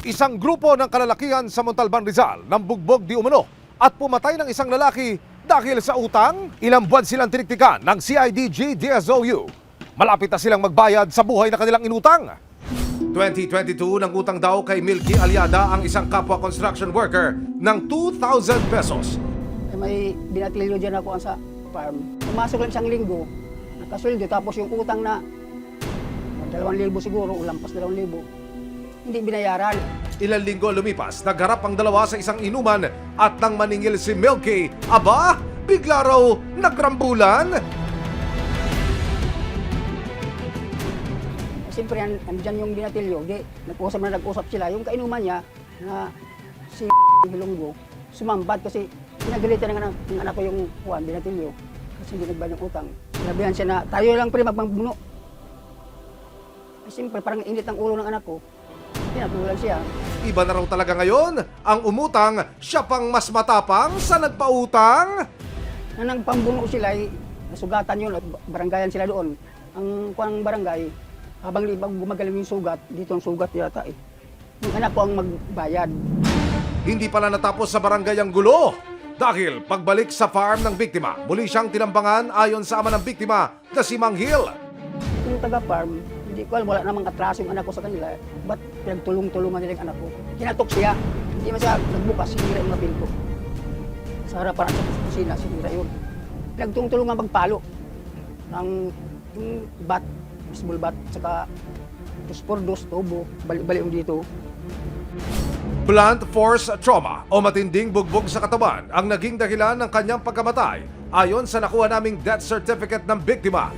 Isang grupo ng kalalakihan sa Montalban, Rizal nang bugbog di umano at pumatay ng isang lalaki dahil sa utang. Ilang buwan silang tiniktikan ng CIDG DSOU. Malapit na silang magbayad sa buhay na kanilang inutang. 2022 nang utang daw kay Milky Aliada ang isang kapwa construction worker ng 2,000 pesos. May binatilyo dyan ako sa farm. Pumasok lang isang linggo, nakasweldo, tapos yung utang na 2,000 siguro, lampas 2,000. Hindi binayaran. Ilang linggo lumipas, nagharap ang dalawa sa isang inuman at nang maningil si Milky, aba, bigla raw nagrambulan. Siyempre, andyan yung binatilyo, nag-usap sila. Yung kainuman niya na si Bilonggo, sumambad kasi pinagalitan ng anak ko yung Juan, binatilyo. Kasi hindi nagbayad ng utang. Sinabihan siya na tayo lang pre magpambuno. Siyempre, parang init ang ulo ng anak ko. Pinatulan siya. Iba na raw talaga ngayon, ang umutang, siya pang mas matapang sa nagpautang. Na nagpambuno sila, nasugatan yun at barangayan sila doon. Ang kuang barangay, habang gumagaling yung sugat, dito ang sugat yata eh. Yung anak ko ang magbayad. Hindi pala natapos sa barangay ang gulo. Dahil pagbalik sa farm ng biktima, muli siyang tinambangan ayon sa ama ng biktima na si Manghil. Yung taga-farm, hindi ko alam, wala namang katraso yung anak ko sa kanila. Ba't pinagtulong-tulungan nila yung anak ko? Kinatok siya. Hindi man siya nagbukas, sinira yung mga pinto. Sa harapan sa kusina, sinira yun. Pinagtulong-tulungan magpalo ng yung bat, baseball bat, saka 2x2 tubo, balik-balik yung dito. Blunt force trauma o matinding bugbog sa katawan ang naging dahilan ng kanyang pagkamatay ayon sa nakuha naming death certificate ng biktima.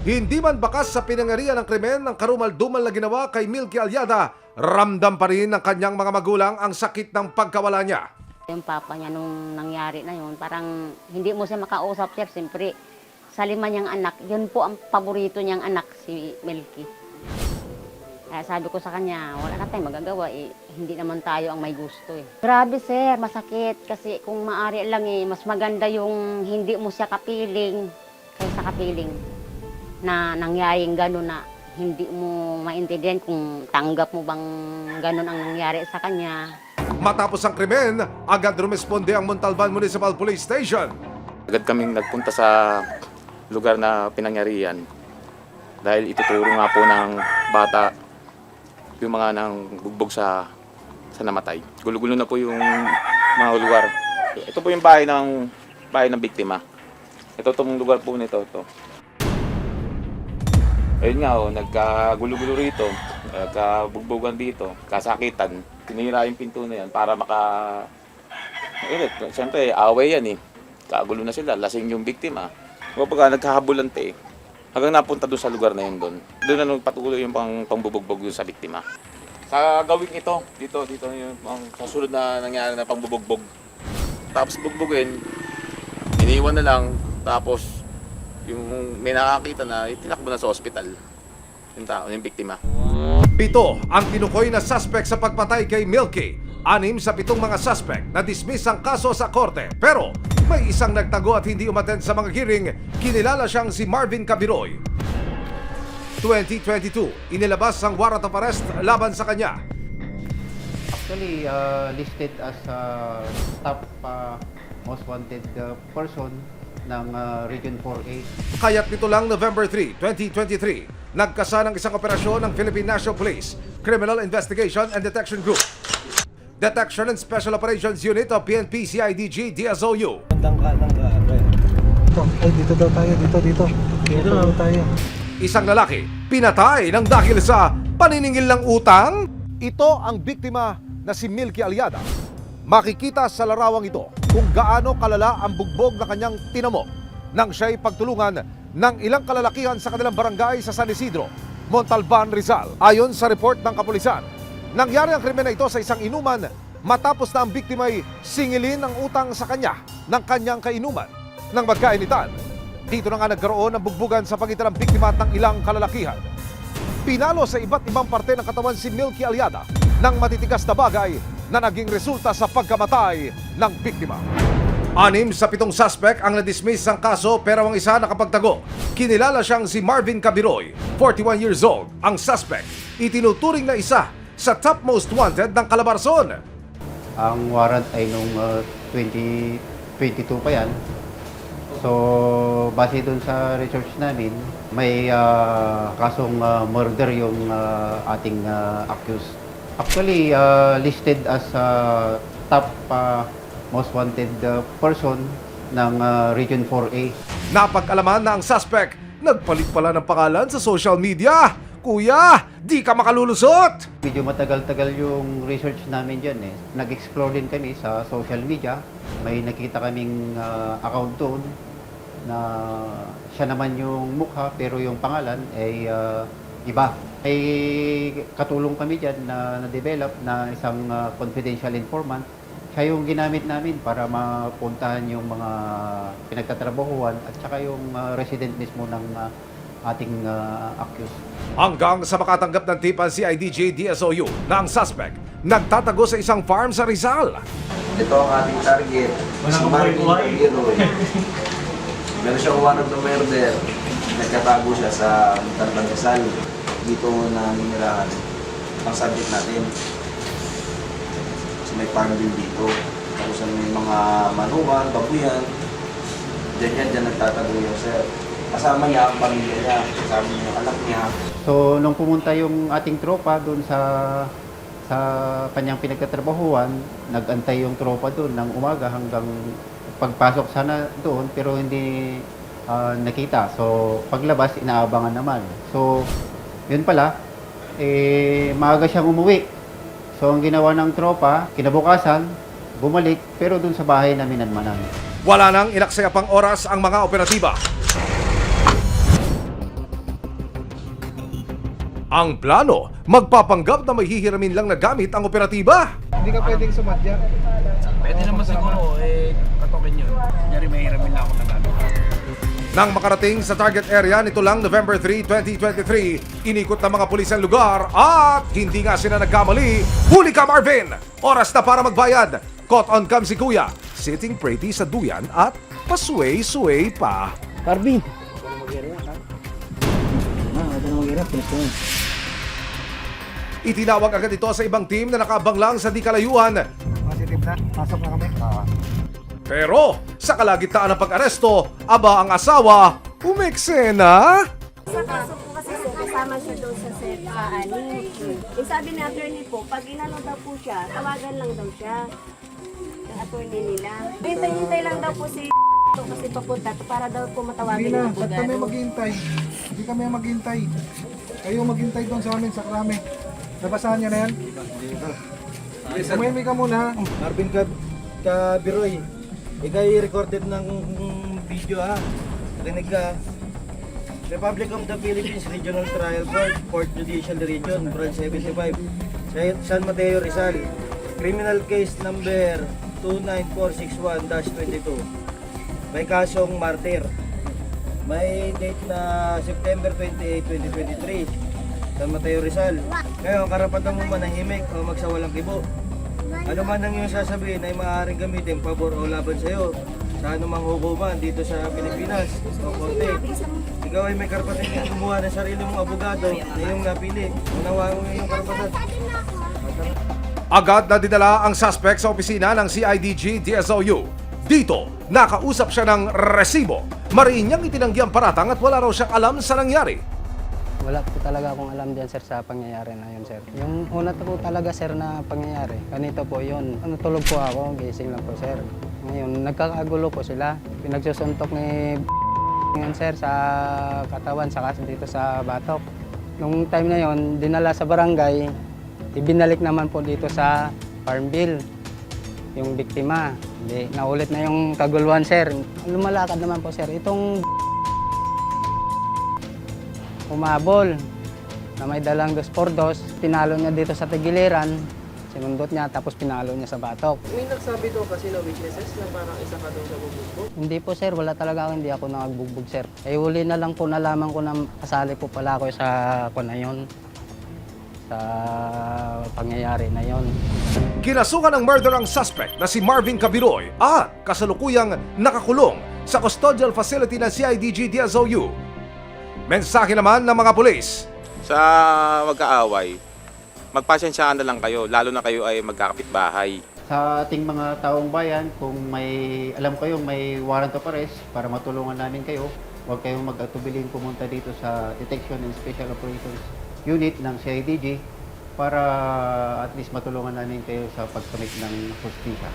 Hindi man bakas sa pinangarihan ng krimen ng karumal-dumal na ginawa kay Milky Aliada, ramdam pa rin ng kanyang mga magulang ang sakit ng pagkawala niya. Yung papa niya nung nangyari na yun, parang hindi mo siya makausap, sir. Siyempre, sa lima niyang anak, yun po ang paborito niyang anak, si Milky. Kaya sabi ko sa kanya, wala na tayong magagawa eh. Hindi naman tayo ang may gusto eh. Grabe sir, masakit. Kasi kung maaari lang eh, mas maganda yung hindi mo siya kapiling kaysa kapiling. Na nangyaring gano'n na hindi mo maintindihan kung tanggap mo bang gano'n ang nangyari sa kanya. Matapos ang krimen, agad rumesponde ang Montalban Municipal Police Station. Agad kaming nagpunta sa lugar na pinangyarihan dahil ituturo nga po ng bata yung mga nang bugbog sa namatay. Gulo-gulo na po yung mga lugar. Ito po yung bahay ng biktima. Ito itong lugar po nito. Ito. Ayun nga, nagkagulo-gulo rito, nagkabugbogan dito, kasakitan. Tinira yung pinto na yan para siyempre, away yan eh. Kagulo na sila, lasing yung biktima. Kapag nagkahabulante, hanggang napunta doon sa lugar na yun doon. Doon na patuloy yung pangbubugbog doon sa biktima. Sa gawing ito, dito yung kasunod na nangyari na pangbubugbog. Tapos bugbugin, iniwan na lang, tapos yung may nakakita na itinakbo na sa ospital yung tao, yung biktima. 7 ang tinukoy na suspect sa pagpatay kay Milky. 6 sa 7 mga suspect na dismiss ang kaso sa korte. Pero may isang nagtago at hindi umattend sa mga hearing. Kinilala siyang si Marvin Cabiroy. 2022, inilabas ang warrant of arrest laban sa kanya. Actually, listed as top most wanted person ng Region 4A. Kaya't nito lang November 3, 2023, nagkasa ng isang operasyon ng Philippine National Police Criminal Investigation and Detection Group, Detection and Special Operations Unit of PNP CIDG DSOU. Dito daw tayo, dito. Dito daw tayo. Isang lalaki pinatay ng dahil sa paniningil ng utang. Ito ang biktima na si Milky Aliada. Makikita sa larawang ito kung gaano kalala ang bugbog na kanyang tinamo nang siya'y pagtulungan ng ilang kalalakihan sa kanilang barangay sa San Isidro, Montalban, Rizal. Ayon sa report ng kapulisan, nangyari ang krimen na ito sa isang inuman matapos na ang biktima'y singilin ang utang sa kanya ng kanyang kainuman. Nang magkainitan, dito na nga nagkaroon ng bugbugan sa pagitan ng biktima at ng ilang kalalakihan. Pinalo sa iba't ibang parte ng katawan si Milky Aliada ng matitigas na bagay na naging resulta sa pagkamatay ng biktima. 6 sa 7 suspect ang na-dismiss ang kaso pero ang isa nakapagtago. Kinilala siyang si Marvin Cabiroy, 41 years old. Ang suspect, itinuturing na isa sa top most wanted ng Calabarzon. Ang warrant ay nung 2022 pa yan. So, base dun sa research namin, may kasong murder yung ating accused. Actually, listed as top most wanted person ng Region 4A. Napag-alaman na ang suspect nagpalit pala ng pangalan sa social media. Kuya, di ka makalulusot! Medyo matagal-tagal yung research namin dyan eh. Nag-explore din kami sa social media. May nakita kaming account doon na siya naman yung mukha pero yung pangalan ay iba. May katulong kami dyan na na-develop na isang confidential informant. Siya yung ginamit namin para mapuntahan yung mga pinagtatrabahuan at saka yung resident mismo ng ating accused. Hanggang sa makatanggap ng tip ang CIDJ DSOU na ang suspect nagtatago sa isang farm sa Rizal. Ito ang ating target. Si Marvin Cabiroy. Meron siyang warrant of murder. Nagkatago siya sa Montalban Rizal. Dito na ninirahan ang subject natin. Kasi may farm din dito. Tapos may mga manukan, babuyan. Diyan nagtatago yung sir. Kasama niya ang pamilya niya. Kasama niya yung anak niya. So, nung pumunta yung ating tropa doon sa kanyang pinagtatrabahuan, nag-antay yung tropa doon ng umaga hanggang pagpasok sana doon pero hindi nakita. So, paglabas, inaabangan naman. So, yun pala, maaga siyang umuwi. So, ang ginawa ng tropa, kinabukasan, bumalik, pero doon sa bahay na minanmanan. Wala nang inaksaya pang oras ang mga operatiba. Ang plano, magpapanggap na may hihiramin lang na gamit ang operatiba. Hindi ka pwedeng sumadya. Pwede naman siguro, katokin yun. Kunyari may hiramin lang ako na gamit. Nang makarating sa target area nito lang November 3, 2023, inikot ng mga pulis ang lugar at hindi nga sila nagkamali. Huli ka, Marvin! Oras na para magbayad. Caught on cam si Kuya, sitting pretty sa duyan at pasway-sway pa. Carbin! Itinawag agad ito sa ibang team na nakabang lang sa di kalayuan. Positive na. Pasok na kami. Pero sa kalagitnaan ng pag-aresto, aba ang asawa, umeksena. Sa kaso po kasi sir, kasama siya doon sa set sa ani. Yung sabi ni attorney po, pag inano daw po siya, tawagan lang daw siya ng attorney nila. Hintay-hintay lang daw po si kasi papunta para daw po matawagan Hindi na. yung Ba't kami abogado. maghihintay? Hindi kami maghihintay. Kayo maghihintay doon sa amin sa krame. Nabasahan niya na yan? Umimi ka muna. Marvin Cabiroy, ikay recorded ng video ha. Rinig ka. Republic of the Philippines Regional Trial Court, 4th Judicial Region, Branch 75, San Mateo, Rizal. Criminal case number 29461-22. May kasong martir. May date na September 28, 2023. San Mateo, Rizal. Ngayon, karapatan mo manahimik o magsawalang kibo. Ano man ang iyong sasabihin ay maaaring gamitin pabor o laban sa iyo sa anumang hukuman dito sa Pilipinas o korte. Ikaw ay may karapatan na kumuha ng sarili mong abogado na iyong napili. Unawaan mo iyong karapatan. Agad na dinala ang suspect sa opisina ng CIDG DSOU. Dito, nakausap siya ng resibo. Mariin niyang itinanggi ang paratang at wala raw siyang alam sa nangyari. Wala po talaga akong alam diyan sir sa pangyayari na yun sir. Yung una po talaga sir na pangyayari, ganito po yun. Natulog po ako, gising lang po sir. Ngayon, nagkakagulo po sila. Pinagsusuntok ni yan sir sa katawan, saka dito sa batok. Nung time na yon, dinala sa barangay, ibinalik naman po dito sa Farmville yung biktima. Hindi, naulit na yung kaguluhan sir. Lumalakad naman po sir. Itong umabol na may dalang 2x2, pinalo niya dito sa tagiliran, sinundot niya tapos pinalo niya sa batok. May nagsabi daw kasi na witnesses na parang isa ka daw sa bubugbog. Hindi po sir, wala talaga ako, hindi ako nakabugbog sir. Eh huli na lang po nalaman ko na kasali po pala ako sa na yun, sa pangyayari na yon. Kinasukan ng murder ang suspect na si Marvin Cabiroy at kasalukuyang nakakulong sa custodial facility ng CIDG DSOU. Mensahe naman ng mga pulis. Sa magkaaway, magpasensyaan na lang kayo, lalo na kayo ay magkakapitbahay. Sa ating mga taong bayan, kung alam kayong may warrant of arrest para matulungan namin kayo, huwag kayong mag-atubiling pumunta dito sa Detection and Special Operations Unit ng CIDG para at least matulungan namin kayo sa pagkamit ng hustisya.